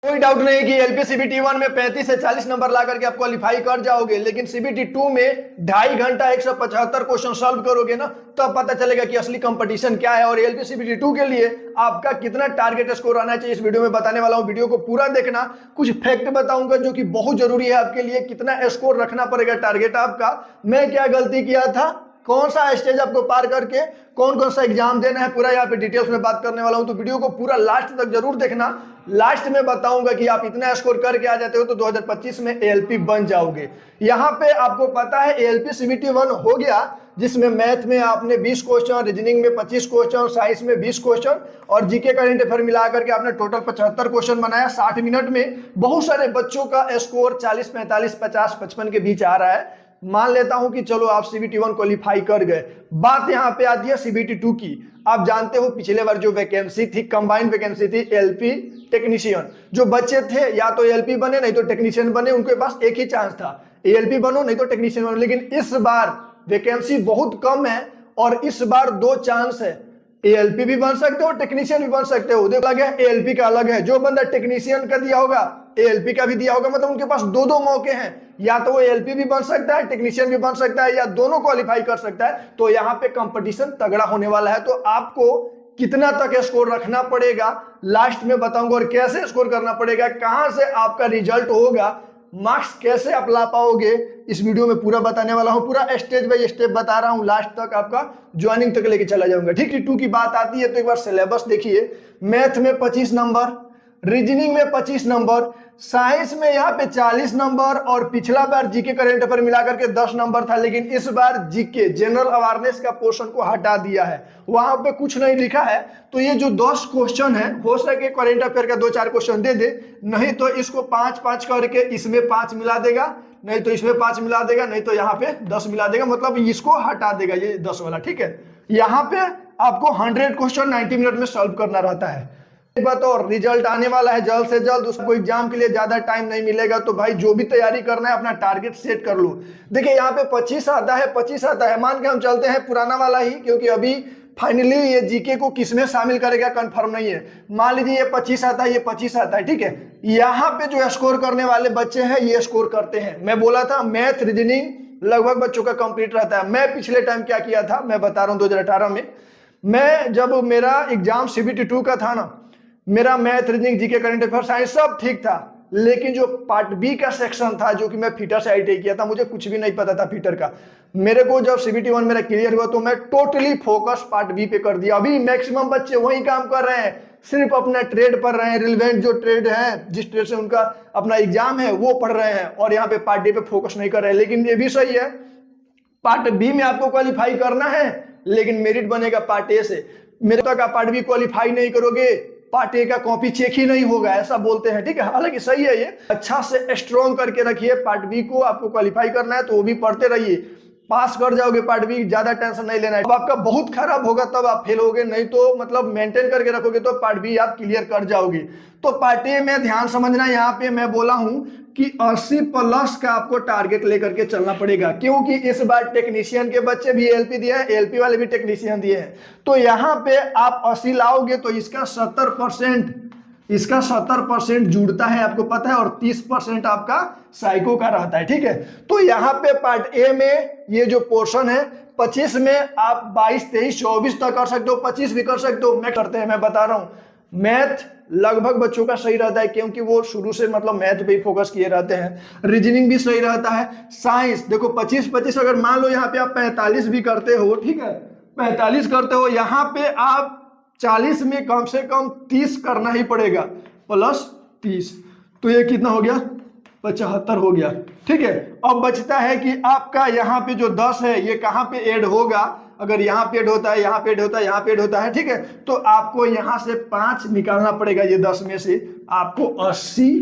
कोई डाउट नहीं कि एलपी सीबीटी 1 में 35 से 40 नंबर ला करके आप क्वालिफाई कर जाओगे, लेकिन सीबीटी 2 में 2.5 घंटा 175 क्वेश्चन सॉल्व करोगे ना, तब पता चलेगा कि असली कंपटीशन क्या है और एलपी सीबीटी 2 के लिए आपका कितना टारगेट स्कोर आना चाहिए। इस वीडियो में बताने वाला हूं, वीडियो को पूरा देखना। कुछ फैक्ट बताऊंगा जो कि बहुत जरूरी है आपके लिए, कितना स्कोर रखना पड़ेगा टारगेट आपका, मैं क्या गलती किया था, कौन सा स्टेज आपको पार करके कौन कौन सा एग्जाम देना है, पूरा यहाँ पे डिटेल्स में बात करने वाला हूं। तो वीडियो को पूरा लास्ट तक जरूर देखना। लास्ट में बताऊंगा कि आप इतना स्कोर करके आ जाते हो तो 2025 में एएलपी बन जाओगे। यहाँ पे आपको पता है एएलपी सीबीटी 1 हो गया, जिसमें मैथ में आपने 20 क्वेश्चन, रीजनिंग में 25 क्वेश्चन, साइंस में 20 क्वेश्चन और जीके करंट अफेयर मिला करके आपने टोटल 75 क्वेश्चन बनाया 60 मिनट में। बहुत सारे बच्चों का स्कोर 40, 45, 50, 55 के बीच आ रहा है। मान लेता हूं कि चलो आप सीबीटी 1 क्वालिफाई कर गए। बात यहां पे आती है सीबीटी 2 की। आप जानते हो पिछले बार जो वैकेंसी थी, कंबाइंड वैकेंसी थी एलपी टेक्नीशियन, जो बच्चे थे या तो एलपी बने नहीं तो टेक्नीशियन बने, उनके पास एक ही चांस था, एलपी बनो नहीं तो टेक्नीशियन बनो। लेकिन इस बार वैकेंसी बहुत कम है और इस बार 2 चांस है, एएलपी भी बन सकते हो, टेक्नीशियन भी बन सकते हो। देखो अलग है, एएलपी का अलग है। जो बंदा टेक्नीशियन का दिया होगा एएलपी का भी दिया होगा, मतलब उनके पास 2 मौके हैं, या तो वो एएलपी भी बन सकता है, टेक्नीशियन भी बन सकता है, या दोनों क्वालिफाई कर सकता है। तो यहाँ पे कंपटीशन तगड़ा होने वाला है। तो आपको कितना तक स्कोर रखना पड़ेगा लास्ट में बताऊंगा, और कैसे स्कोर करना पड़ेगा, कहां से आपका रिजल्ट होगा, मार्क्स कैसे आप ला पाओगे, इस वीडियो में पूरा बताने वाला हूं। पूरा स्टेज बाय स्टेप बता रहा हूं, लास्ट तक आपका ज्वाइनिंग तक लेके चला जाऊंगा। ठीक है, 2 की बात आती है तो एक बार सिलेबस देखिए। मैथ में 25 नंबर, रीजनिंग में 25 नंबर, साइंस में यहाँ पे 40 नंबर, और पिछला बार जीके करंट अफेयर मिलाकर के 10 नंबर था, लेकिन इस बार जीके जनरल अवेयरनेस का पोर्शन को हटा दिया है, वहां पे कुछ नहीं लिखा है। तो ये जो 10 क्वेश्चन है, हो सके करंट अफेयर का 2-4 क्वेश्चन दे दे, नहीं तो इसको 5-5 करके इसमें 5 मिला देगा, नहीं तो इसमें 5 मिला देगा, नहीं तो यहाँ पे 10 मिला देगा, मतलब इसको हटा देगा ये 10 वाला। ठीक है, यहाँ पे आपको 100 क्वेश्चन 90 मिनट में सॉल्व करना रहता है। एक बात और, रिजल्ट आने वाला है जल्द से जल्द, उसको एग्जाम के लिए ज्यादा टाइम नहीं मिलेगा। तो भाई जो भी तैयारी करना है अपना टारगेट सेट कर लो। देखिए यहाँ पे 25 आता है, 25 आता है, मान के हम चलते हैं पुराना वाला ही, क्योंकि अभी फाइनली ये जीके को किसमें शामिल करेगा कंफर्म नहीं है। मान लीजिए ये 25 आता है, ये 25 आता है, ठीक है। यहाँ पे जो स्कोर करने वाले बच्चे हैं ये स्कोर करते हैं। मैं बोला था मैथ रीजनिंग लगभग बच्चों का कंप्लीट रहता है। मैं पिछले टाइम क्या किया था मैं बता रहा हूँ, 2018 में मैं जब मेरा एग्जाम सीबीटी 2 का था ना, मेरा math reasoning GK current affair science सब ठीक था, लेकिन जो पार्ट बी का सेक्शन था, जो कि मैं फीटर से आईटीआई किया था, मुझे कुछ भी नहीं पता था फीटर का। मेरे को जब सीबीटी 1 मेरा क्लियर हुआ तो मैं टोटली फोकस पार्ट बी पे कर दिया। अभी मैक्सिमम बच्चे वही काम कर रहे हैं, सिर्फ अपना ट्रेड पढ़ रहे हैं, रिलेवेंट जो ट्रेड है, जिस ट्रेड से उनका अपना एग्जाम है वो पढ़ रहे हैं, और यहाँ पे पार्ट डी पे फोकस नहीं कर रहे हैं। लेकिन ये भी सही है, पार्ट बी में आपको क्वालिफाई करना है, लेकिन मेरिट बनेगा पार्ट ए से। मेरे तक आप पार्ट बी क्वालिफाई नहीं करोगे, पार्ट ए का कॉपी चेक ही नहीं होगा, ऐसा बोलते हैं। ठीक है, हालांकि सही है, ये अच्छा से स्ट्रॉन्ग करके रखिए। पार्ट बी को आपको क्वालिफाई करना है तो वो भी पढ़ते रहिए, पास कर जाओगे पार्ट बी, ज्यादा टेंशन नहीं लेना है। अब आपका बहुत खराब होगा तब आप फेल होगे, नहीं तो मतलब मेंटेन करके रखोगे तो पार्ट बी आप क्लियर कर जाओगे। तो पार्ट ए में ध्यान समझना, यहाँ पे मैं बोला हूं कि 80 प्लस का आपको टारगेट लेकर के चलना पड़ेगा, क्योंकि इस बार टेक्नीशियन के बच्चे भी एलपी दिए हैं, एलपी वाले भी टेक्नीशियन दिए हैं। तो यहाँ पे आप 80 लाओगे तो इसका 70% जुड़ता है, आपको पता है, और 30% आपका साइको का रहता है। ठीक है, तो यहाँ पे पार्ट ए में ये जो पोर्शन है 25 में आप 22, 23, 24 तक कर सकते हो, 25 भी कर सकते हो। मैं करते हैं, मैं बता रहा हूँ, मैथ लगभग बच्चों का सही रहता है, क्योंकि वो शुरू से मतलब मैथ पे ही फोकस किए रहते हैं। रीजनिंग भी सही रहता है। साइंस देखो 25-25, अगर मान लो यहाँ पे आप 45 भी करते हो, ठीक है, 45 करते हो, यहाँ पे आप 40 में कम से कम 30 करना ही पड़ेगा, प्लस 30, तो ये कितना हो गया, 75 हो गया। ठीक है, अब बचता है कि आपका यहाँ पे जो 10 है ये कहाँ पे ऐड होगा। अगर यहाँ पे ऐड होता है, यहाँ पे ऐड होता है, यहाँ पे ऐड होता है, ठीक है, तो आपको यहाँ से 5 निकालना पड़ेगा। ये 10 में से आपको 80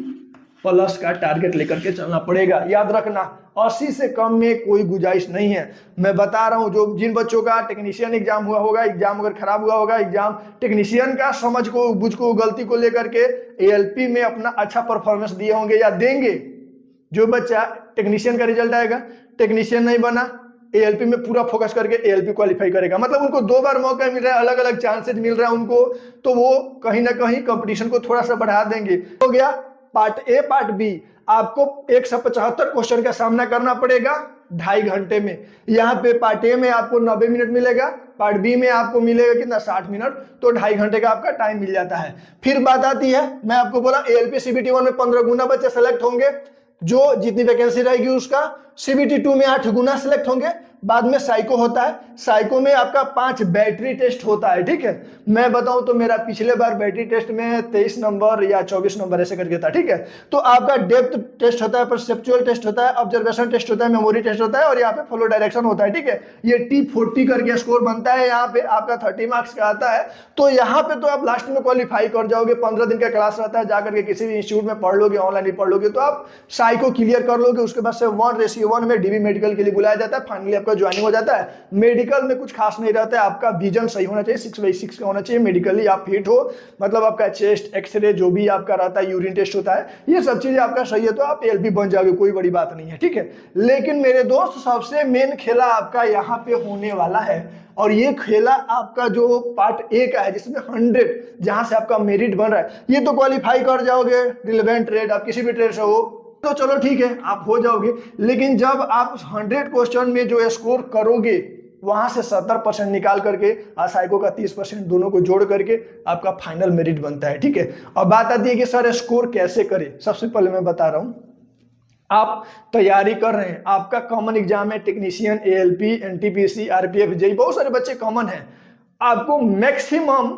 प्लस का टारगेट लेकर के चलना पड़ेगा। याद रखना 80 से कम में कोई गुंजाइश नहीं है। मैं बता रहा हूं, जो जिन बच्चों का टेक्नीशियन एग्जाम हुआ होगा, एग्जाम अगर खराब हुआ होगा, एग्जाम टेक्नीशियन का समझ को, बुझ को, गलती को लेकर के एएलपी में अपना अच्छा परफॉर्मेंस दिए होंगे या देंगे। जो बच्चा टेक्नीशियन का रिजल्ट आएगा, टेक्नीशियन नहीं बना, एएलपी में पूरा फोकस करके एएलपी क्वालिफाई करेगा, मतलब उनको 2 बार मौका मिल रहा है, अलग अलग चांसेस मिल रहा है उनको, तो वो कहीं ना कहीं कंपटीशन को थोड़ा सा बढ़ा देंगे। हो गया पार्ट ए पार्ट बी आपको 175 क्वेश्चन का सामना करना पड़ेगा 2.5 घंटे में। यहाँ पे पार्ट ए में आपको 90 मिनट मिलेगा, पार्ट बी में आपको मिलेगा कितना 60 मिनट, तो 2.5 घंटे का आपका टाइम मिल जाता है। फिर बात आती है, मैं आपको बोला ALP CBT 1 में 15 गुना बच्चे सेलेक्ट होंगे, जो जितनी वैकेंसी रहेगी उसका। CBT 2 में 8 गुना सेलेक्ट होंगे। बाद में साइको होता है, साइको में आपका 5 बैटरी टेस्ट होता है, ठीक है। मैं बताऊं तो मेरा पिछले बार बैटरी टेस्ट में 23 नंबर या 24 नंबर ऐसे करके था, ठीक है। तो आपका डेप्थ टेस्ट होता है, परसेप्चुअल टेस्ट होता है, ऑब्जर्वेशन टेस्ट होता है, मेमोरी टेस्ट होता है, और यहाँ पे फॉलो डायरेक्शन होता है, ठीक है। ये T40 करके स्कोर बनता है, यहाँ पे आपका 30 मार्क्स का आता है। तो यहाँ पे तो आप लास्ट में क्वालिफाई कर जाओगे। 15 दिन का क्लास रहता है, जाकर के किसी भी इंस्टीट्यूट में पढ़ लोगे, ऑनलाइन ही पढ़ लोगे, तो आप साइको क्लियर कर लोगे। उसके बाद से 1:1 में DB मेडिकल के लिए बुलाया जाता है, फाइनली आपका ज्वाइनिंग हो जाता है। मेडिकल में कुछ खास नहीं रहता है, आपका विजन सही होना चाहिए, 6/6 का होना चाहिए, मेडिकली आप फिट हो, मतलब आपका चेस्ट एक्सरे जो भी आपका रहता है, यूरिन टेस्ट होता है, ये सब चीजें आपका सही है तो आप ALP बन जाओगे, कोई बड़ी बात नहीं है, ठीक है। लेकिन मेरे दोस्त सबसे मेन खेला आपका यहाँ पे होने वाला है, और ये खेला आपका जो पार्ट ए का है, जिसमें 100 जहां से आपका मेरिट बन रहा है, ये तो क्वालिफाई कर जाओगे, रिलेवेंट ट्रेड आप किसी भी ट्रेड से हो तो चलो ठीक है, आप हो जाओगे। लेकिन जब आप 100 क्वेश्चन में जो स्कोर करोगे, वहां से 70% निकाल करके साइको का 30% दोनों को जोड़ करके आपका फाइनल मेरिट बनता है, ठीक है। और बात आती है कि सर स्कोर कैसे करें। सबसे पहले मैं बता रहा हूं, आप तैयारी कर रहे हैं, आपका कॉमन एग्जाम है technician, ALP, NTPC, RPF, JEE, बहुत सारे बच्चे कॉमन है। आपको मैक्सिमम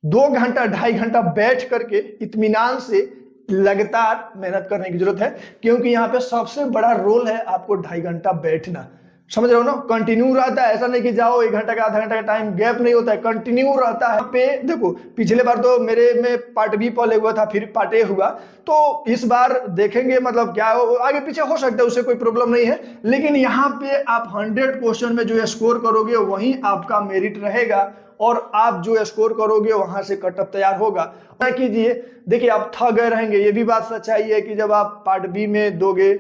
2 घंटा 2.5 घंटा बैठ करके इत्मीनान से लगातार मेहनत करने की जरूरत है, क्योंकि यहाँ पे सबसे बड़ा रोल है आपको 2.5 घंटा बैठना। समझ रहे हो ना, कंटिन्यू रहता है, ऐसा नहीं कि जाओ 1 घंटा का आधा घंटा का टाइम गैप नहीं होता है, कंटिन्यू रहता है। पे देखो पिछले बार तो मेरे में पार्ट बी पहले हुआ था, फिर पार्ट ए हुआ, तो इस बार देखेंगे मतलब क्या आगे पीछे हो सकता है, उससे कोई प्रॉब्लम नहीं है। लेकिन यहाँ पे आप 100 क्वेश्चन में जो स्कोर करोगे वहीं आपका मेरिट रहेगा, और आप जो स्कोर करोगे वहां से कटअप तैयार होगा। ना कीजिए, देखिए आप थक गए रहेंगे, ये भी बात सच्चाई है कि जब आप पार्ट बी में दोगे,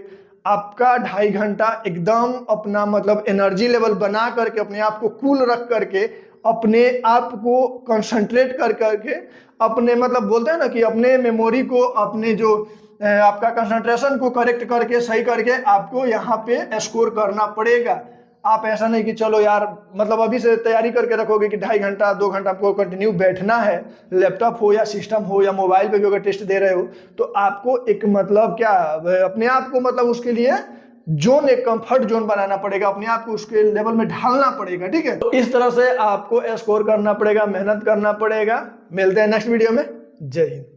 आपका 2.5 घंटा एकदम अपना मतलब एनर्जी लेवल बना करके, अपने आप को कूल रख करके, अपने आप को कंसंट्रेट कर करके, अपने मतलब बोलते हैं ना कि अपने मेमोरी को, अपने जो आपका कंसंट्रेशन को करेक्ट करके, सही करके आपको यहाँ पे स्कोर करना पड़ेगा। आप ऐसा नहीं कि चलो यार मतलब अभी से तैयारी करके रखोगे कि 2.5 घंटा 2 घंटा आपको कंटिन्यू बैठना है, लैपटॉप हो या सिस्टम हो या मोबाइल पे भी अगर टेस्ट दे रहे हो, तो आपको एक मतलब क्या अपने आप को मतलब उसके लिए जोन, एक कंफर्ट जोन बनाना पड़ेगा, अपने आप को उसके लेवल में ढालना पड़ेगा, ठीक है। तो इस तरह से आपको स्कोर करना पड़ेगा, मेहनत करना पड़ेगा। मिलते हैं नेक्स्ट वीडियो में। जय हिंद।